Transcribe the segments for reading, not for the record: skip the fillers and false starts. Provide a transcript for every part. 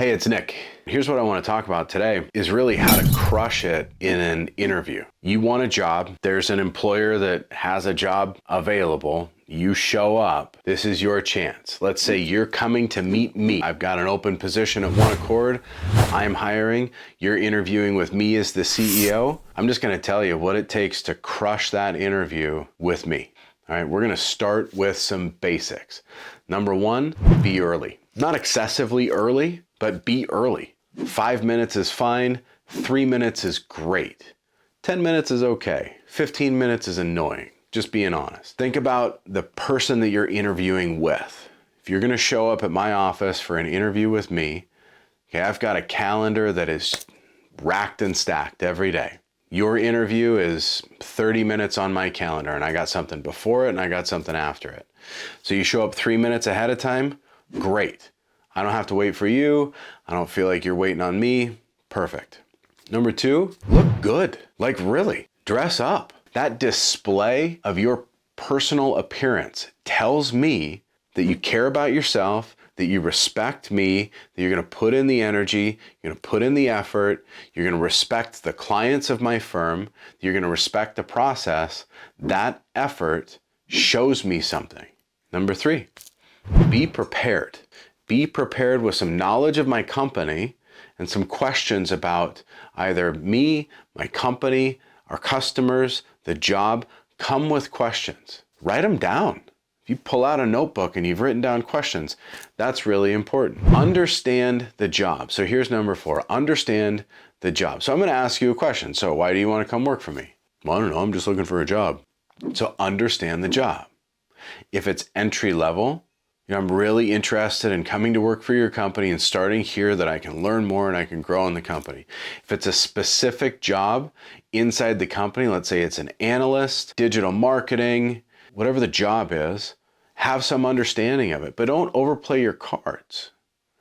Hey, it's Nick. Here's what I want to talk about today is really how to crush it in an interview. You want a job. There's an employer that has a job available. You show up. This is your chance. Let's say you're coming to meet me. I've got an open position at One Accord. I'm hiring. You're interviewing with me as the CEO. I'm just going to tell you what it takes to crush that interview with me. All right, we're going to start with some basics. Number one, be early. Not excessively early, but be early. 5 minutes is fine. 3 minutes is great. 10 minutes is okay. 15 minutes is annoying. Just being honest. Think about the person that you're interviewing with. If you're going to show up at my office for an interview with me, okay, I've got a calendar that is racked and stacked every day. Your interview is 30 minutes on my calendar, and I got something before it and I got something after it. So you show up 3 minutes ahead of time, great. I don't have to wait for you. I don't feel like you're waiting on me. Perfect. Number two, look good. Like really, dress up. That display of your personal appearance tells me that you care about yourself, that you respect me, that you're going to put in the energy, you're going to put in the effort, you're going to respect the clients of my firm, you're going to respect the process. That effort shows me something. Number three, be prepared. Be prepared with some knowledge of my company and some questions about either me, my company, our customers, the job. Come with questions. Write them down. If you pull out a notebook and you've written down questions, that's really important. Understand the job. So here's number four, understand the job. So I'm going to ask you a question. So why do you want to come work for me? Well, I don't know, I'm just looking for a job. So understand the job. If it's entry level, I'm really interested in coming to work for your company and starting here that I can learn more and I can grow in the company. If it's a specific job inside the company, let's say it's an analyst, digital marketing, whatever the job is, have some understanding of it, but don't overplay your cards,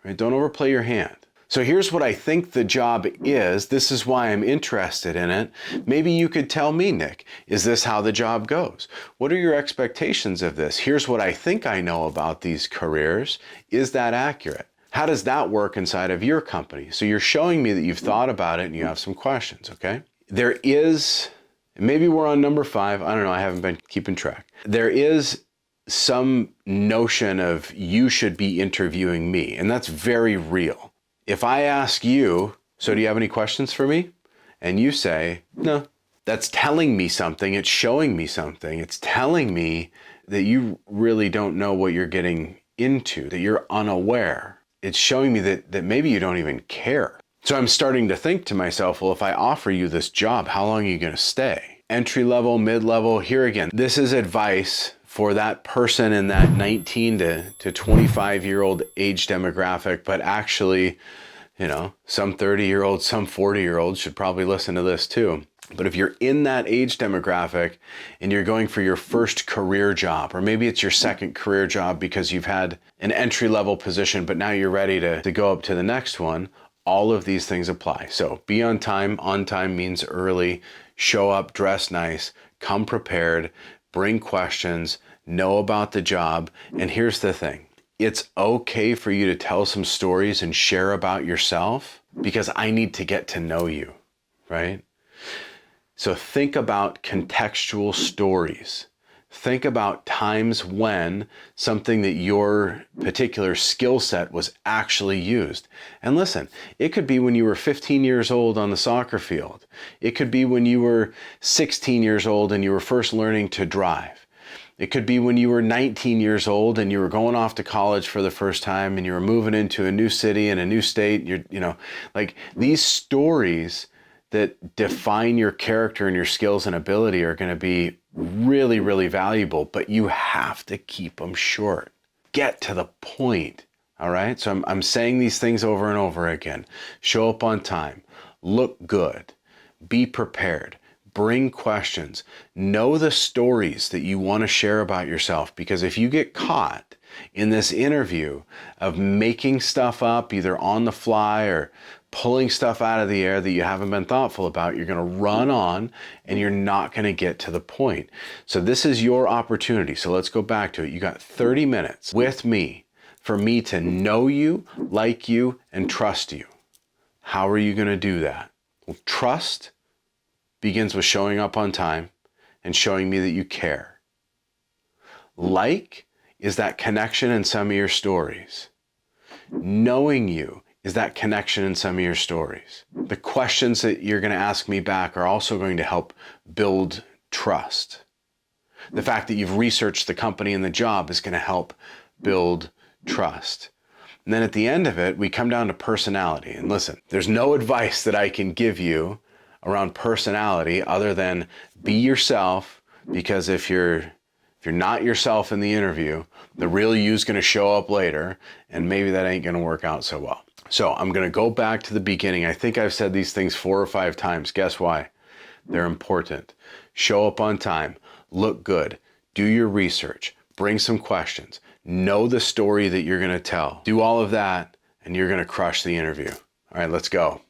right? Don't overplay your hand. So here's what I think the job is. This is why I'm interested in it. Maybe you could tell me, Nick, is this how the job goes? What are your expectations of this? Here's what I think I know about these careers. Is that accurate? How does that work inside of your company? So you're showing me that you've thought about it and you have some questions, okay? There is, maybe we're on number five. I don't know. I haven't been keeping track. There is some notion of you should be interviewing me, and that's very real. If I ask you, so do you have any questions for me? And you say, no, that's telling me something. It's showing me something. It's telling me that you really don't know what you're getting into, that you're unaware. It's showing me that maybe you don't even care. So I'm starting to think to myself, well, if I offer you this job, how long are you going to stay? Entry level, mid-level, here again, this is advice for that person in that 19 to 25-year-old age demographic, but actually, some 30-year-olds, some 40-year-olds should probably listen to this too. But if you're in that age demographic and you're going for your first career job, or maybe it's your second career job because you've had an entry-level position, but now you're ready to go up to the next one, all of these things apply. So be on time. On time means early. Show up, dress nice, come prepared, bring questions, know about the job. And here's the thing. It's okay for you to tell some stories and share about yourself because I need to get to know you, right? So think about contextual stories. Think about times when something that your particular skill set was actually used. And listen, it could be when you were 15 years old on the soccer field. It could be when you were 16 years old and you were first learning to drive. It could be when you were 19 years old and you were going off to college for the first time and you were moving into a new city and a new state. Like these stories that define your character and your skills and ability are going to be really, really valuable, but you have to keep them short. Get to the point, all right? So I'm saying these things over and over again. Show up on time, look good, be prepared, bring questions, know the stories that you want to share about yourself, because if you get caught in this interview of making stuff up either on the fly or pulling stuff out of the air that you haven't been thoughtful about, you're going to run on and you're not going to get to the point. So this is your opportunity. So let's go back to it. You got 30 minutes with me for me to know you, like you, and trust you. How are you going to do that? Well, trust begins with showing up on time and showing me that you care. Like is that connection in some of your stories. Knowing you is that connection in some of your stories. The questions that you're going to ask me back are also going to help build trust. The fact that you've researched the company and the job is going to help build trust. And then at the end of it, we come down to personality. And listen, there's no advice that I can give you around personality other than be yourself, because if you're not yourself in the interview, the real you's going to show up later, and maybe that ain't going to work out so well. So I'm going to go back to the beginning. I think I've said these things 4 or 5 times. Guess why? They're important. Show up on time. Look good. Do your research. Bring some questions. Know the story that you're going to tell. Do all of that, and you're going to crush the interview. All right, let's go.